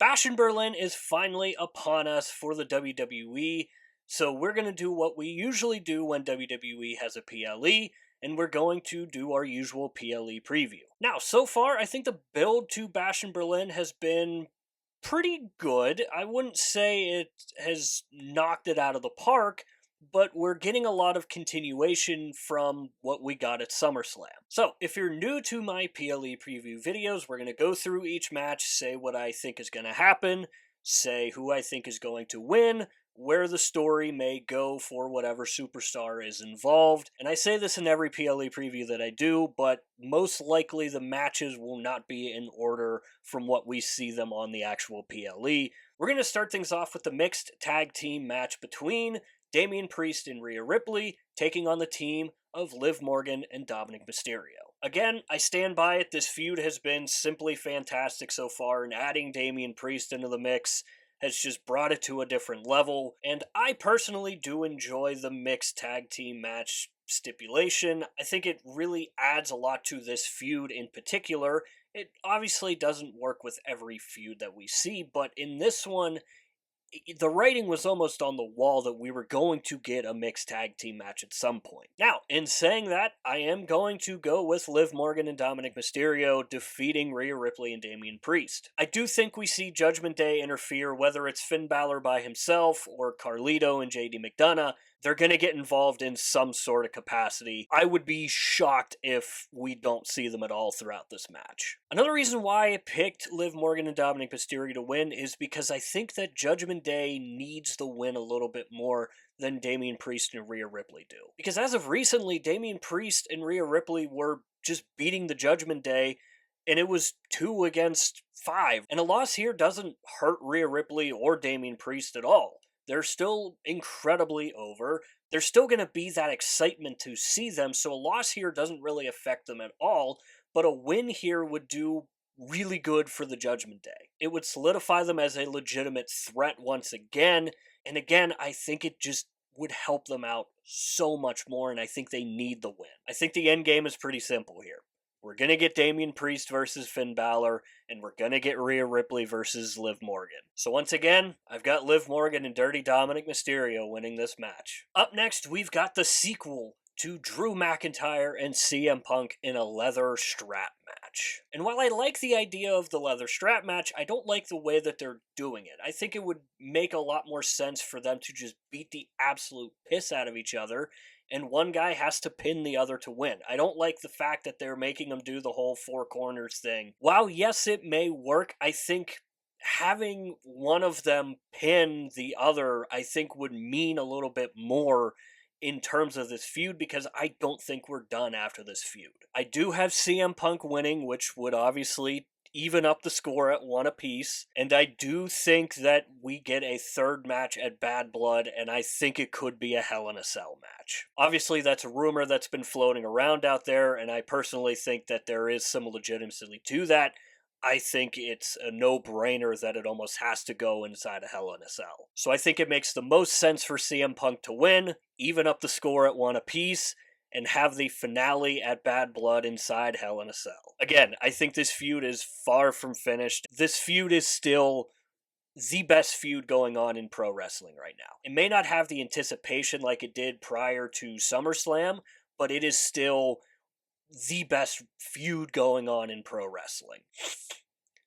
Bash in Berlin is finally upon us for the WWE, so we're going to do what we usually do when WWE has a PLE, and we're going to do our usual PLE preview. Now, so far, I think the build to Bash in Berlin has been pretty good. I wouldn't say it has knocked it out of the park, but we're getting a lot of continuation from what we got at SummerSlam. So, if you're new to my PLE preview videos, we're going to go through each match, say what I think is going to happen, say who I think is going to win, where the story may go for whatever superstar is involved. And I say this in every PLE preview that I do, but most likely the matches will not be in order from what we see them on the actual PLE. We're going to start things off with the mixed tag team match between Damian Priest and Rhea Ripley taking on the team of Liv Morgan and Dominic Mysterio. Again, I stand by it. This feud has been simply fantastic so far, and adding Damian Priest into the mix has just brought it to a different level, and I personally do enjoy the mixed tag team match stipulation. I think it really adds a lot to this feud in particular. It obviously doesn't work with every feud that we see, but in this one, the writing was almost on the wall that we were going to get a mixed tag team match at some point. Now, in saying that, I am going to go with Liv Morgan and Dominic Mysterio defeating Rhea Ripley and Damian Priest. I do think we see Judgment Day interfere, whether it's Finn Balor by himself or Carlito and JD McDonough. They're going to get involved in some sort of capacity. I would be shocked if we don't see them at all throughout this match. Another reason why I picked Liv Morgan and Dominic Mysterio to win is because I think that Judgment Day needs the win a little bit more than Damian Priest and Rhea Ripley do. Because as of recently, Damian Priest and Rhea Ripley were just beating the Judgment Day, and it was 2 against 5. And a loss here doesn't hurt Rhea Ripley or Damian Priest at all. They're still incredibly over. There's still going to be that excitement to see them, so a loss here doesn't really affect them at all, but a win here would do really good for the Judgment Day. It would solidify them as a legitimate threat once again, and again, I think it just would help them out so much more, and I think they need the win. I think the end game is pretty simple here. We're going to get Damian Priest versus Finn Balor, and we're going to get Rhea Ripley versus Liv Morgan. So once again, I've got Liv Morgan and Dirty Dominic Mysterio winning this match. Up next, we've got the sequel to Drew McIntyre and CM Punk in a leather strap match. And while I like the idea of the leather strap match, I don't like the way that they're doing it. I think it would make a lot more sense for them to just beat the absolute piss out of each other, and one guy has to pin the other to win. I don't like the fact that they're making them do the whole 4 corners thing. While yes, it may work, I think having one of them pin the other, I think would mean a little bit more in terms of this feud, because I don't think we're done after this feud. I do have CM Punk winning, which would obviously even up the score at 1 apiece, and I do think that we get a third match at Bad Blood, and I think it could be a Hell in a Cell match. Obviously, that's a rumor that's been floating around out there, and I personally think that there is some legitimacy to that. I think it's a no-brainer that it almost has to go inside a Hell in a Cell. So I think it makes the most sense for CM Punk to win, even up the score at 1 apiece, and have the finale at Bad Blood inside Hell in a Cell. Again, I think this feud is far from finished. This feud is still the best feud going on in pro wrestling right now. It may not have the anticipation like it did prior to SummerSlam, but it is still the best feud going on in pro wrestling.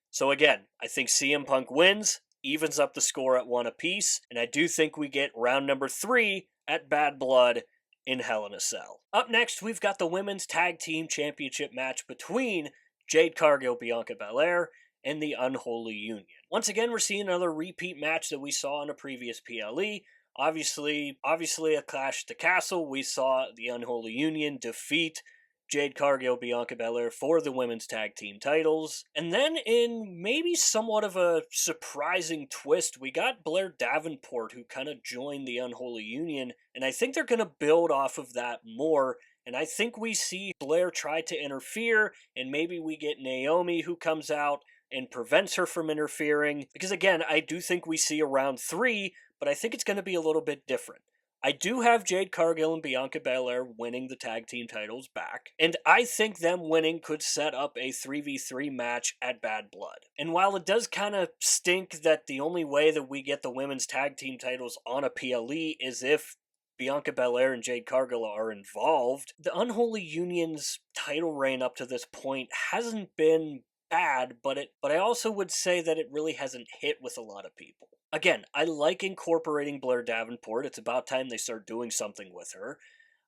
So again, I think CM Punk wins, evens up the score at 1 apiece, and I do think we get round number 3 at Bad Blood in Hell in a Cell. Up next, we've got the Women's Tag Team Championship match between Jade Cargill, Bianca Belair, and the Unholy Union. Once again, we're seeing another repeat match that we saw in a previous PLE. Obviously a Clash at the Castle. We saw the Unholy Union defeat Jade Cargill, Bianca Belair for the women's tag team titles. And then in maybe somewhat of a surprising twist, we got Blair Davenport, who kind of joined the Unholy Union, and I think they're going to build off of that more. And I think we see Blair try to interfere, and maybe we get Naomi who comes out and prevents her from interfering. Because again, I do think we see a round 3, but I think it's going to be a little bit different. I do have Jade Cargill and Bianca Belair winning the tag team titles back, and I think them winning could set up a 3v3 match at Bad Blood. And while it does kind of stink that the only way that we get the women's tag team titles on a PLE is if Bianca Belair and Jade Cargill are involved, the Unholy Union's title reign up to this point hasn't been bad, but I also would say that it really hasn't hit with a lot of people. Again, I like incorporating Blair Davenport. It's about time they start doing something with her.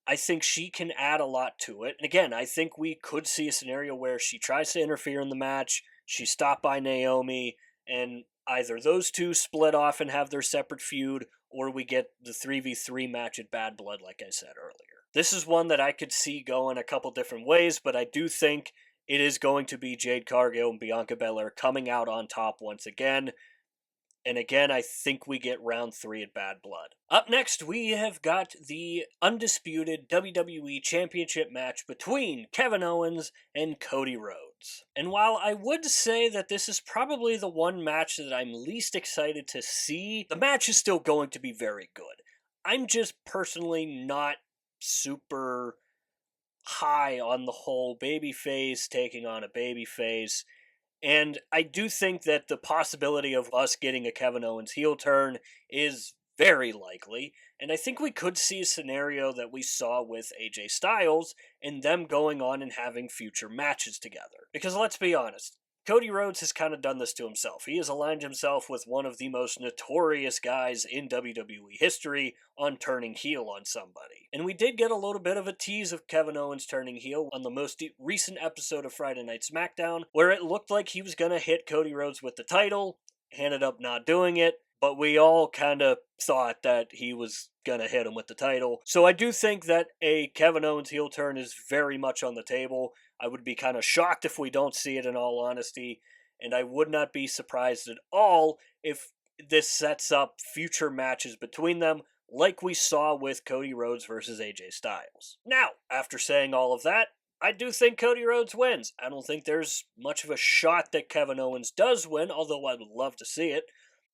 I think she can add a lot to it. And again, I think we could see a scenario where she tries to interfere in the match, she's stopped by Naomi, and either those two split off and have their separate feud, or we get the 3v3 match at Bad Blood, like I said earlier. This is one that I could see going a couple different ways, but I do think it is going to be Jade Cargill and Bianca Belair coming out on top once again. And again, I think we get round 3 at Bad Blood. Up next, we have got the undisputed WWE Championship match between Kevin Owens and Cody Rhodes. And while I would say that this is probably the one match that I'm least excited to see, the match is still going to be very good. I'm just personally not super high on the whole babyface taking on a babyface. And I do think that the possibility of us getting a Kevin Owens heel turn is very likely. And I think we could see a scenario that we saw with AJ Styles and them going on and having future matches together. Because let's be honest, Cody Rhodes has kind of done this to himself. He has aligned himself with one of the most notorious guys in WWE history on turning heel on somebody. And we did get a little bit of a tease of Kevin Owens turning heel on the most recent episode of Friday Night SmackDown, where it looked like he was going to hit Cody Rhodes with the title, ended up not doing it, but we all kind of thought that he was going to hit him with the title. So I do think that a Kevin Owens heel turn is very much on the table. I would be kind of shocked if we don't see it, in all honesty, and I would not be surprised at all if this sets up future matches between them, like we saw with Cody Rhodes versus AJ Styles. Now, after saying all of that, I do think Cody Rhodes wins. I don't think there's much of a shot that Kevin Owens does win, although I would love to see it.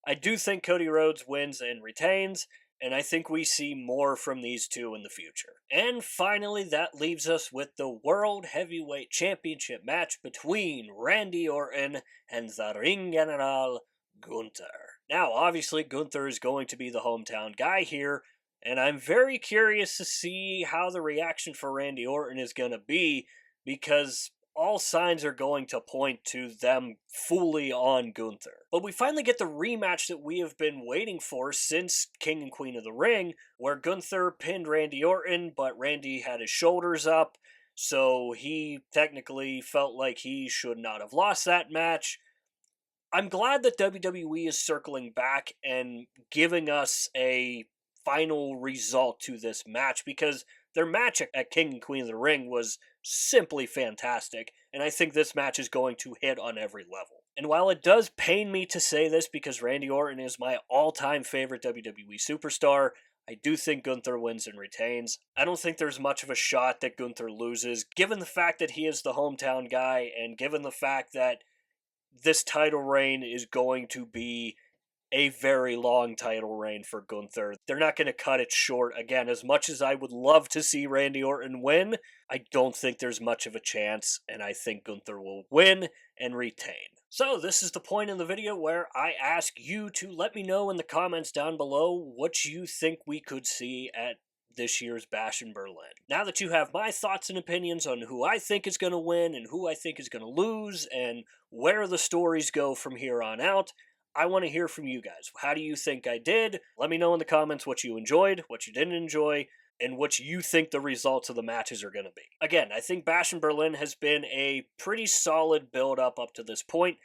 I do think Cody Rhodes wins and retains, and I think we see more from these two in the future. And finally, that leaves us with the World Heavyweight Championship match between Randy Orton and the Ring General, Gunther. Now, obviously, Gunther is going to be the hometown guy here, and I'm very curious to see how the reaction for Randy Orton is going to be, because all signs are going to point to them fully on Gunther. But we finally get the rematch that we have been waiting for since King and Queen of the Ring, where Gunther pinned Randy Orton, but Randy had his shoulders up, so he technically felt like he should not have lost that match. I'm glad that WWE is circling back and giving us a final result to this match, because their match at King and Queen of the Ring was simply fantastic, and I think this match is going to hit on every level. And while it does pain me to say this because Randy Orton is my all-time favorite WWE superstar, I do think Gunther wins and retains. I don't think there's much of a shot that Gunther loses, given the fact that he is the hometown guy, and given the fact that this title reign is going to be a very long title reign for Gunther. They're not going to cut it short. Again, as much as I would love to see Randy Orton win, I don't think there's much of a chance, and I think Gunther will win and retain. So this is the point in the video where I ask you to let me know in the comments down below what you think we could see at this year's Bash in Berlin. Now that you have my thoughts and opinions on who I think is going to win and who I think is going to lose and where the stories go from here on out, I want to hear from you guys. How do you think I did? Let me know in the comments what you enjoyed, what you didn't enjoy, and what you think the results of the matches are going to be. Again, I think Bash in Berlin has been a pretty solid build-up to this point,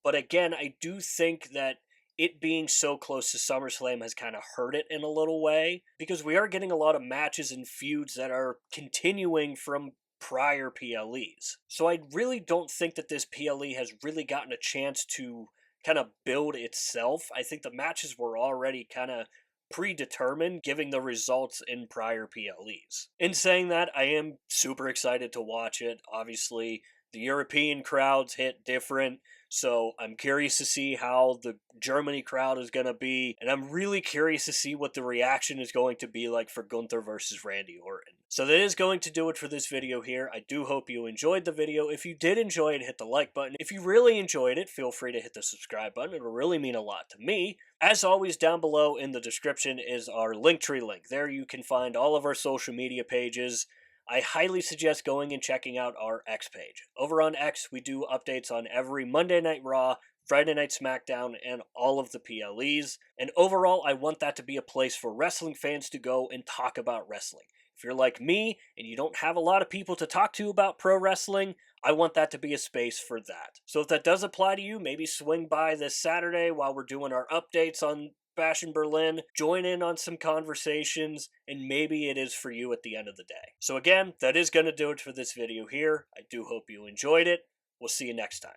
but again, I do think that it being so close to SummerSlam has kind of hurt it in a little way, because we are getting a lot of matches and feuds that are continuing from prior PLEs. So I really don't think that this PLE has really gotten a chance to kind of build itself. I think the matches were already kind of predetermined, giving the results in prior PLEs. In saying that, I am super excited to watch it. Obviously, The European crowds hit different, so I'm curious to see how the Germany crowd is going to be, and I'm really curious to see what the reaction is going to be like for Gunther versus Randy Orton. So that is going to do it for this video here. I do hope you enjoyed the video. If you did enjoy it, hit the like button. If you really enjoyed it, feel free to hit the subscribe button. It'll really mean a lot to me. As always, down below in the description is our Linktree link. There you can find all of our social media pages. I highly suggest going and checking out our X page. Over on X, we do updates on every Monday Night Raw, Friday Night SmackDown, and all of the PLEs. And overall, I want that to be a place for wrestling fans to go and talk about wrestling. If you're like me and you don't have a lot of people to talk to about pro wrestling, I want that to be a space for that. So if that does apply to you, maybe swing by this Saturday while we're doing our updates on Bash in Berlin, join in on some conversations, and maybe it is for you at the end of the day. So again, that is going to do it for this video here. I do hope you enjoyed it. We'll see you next time.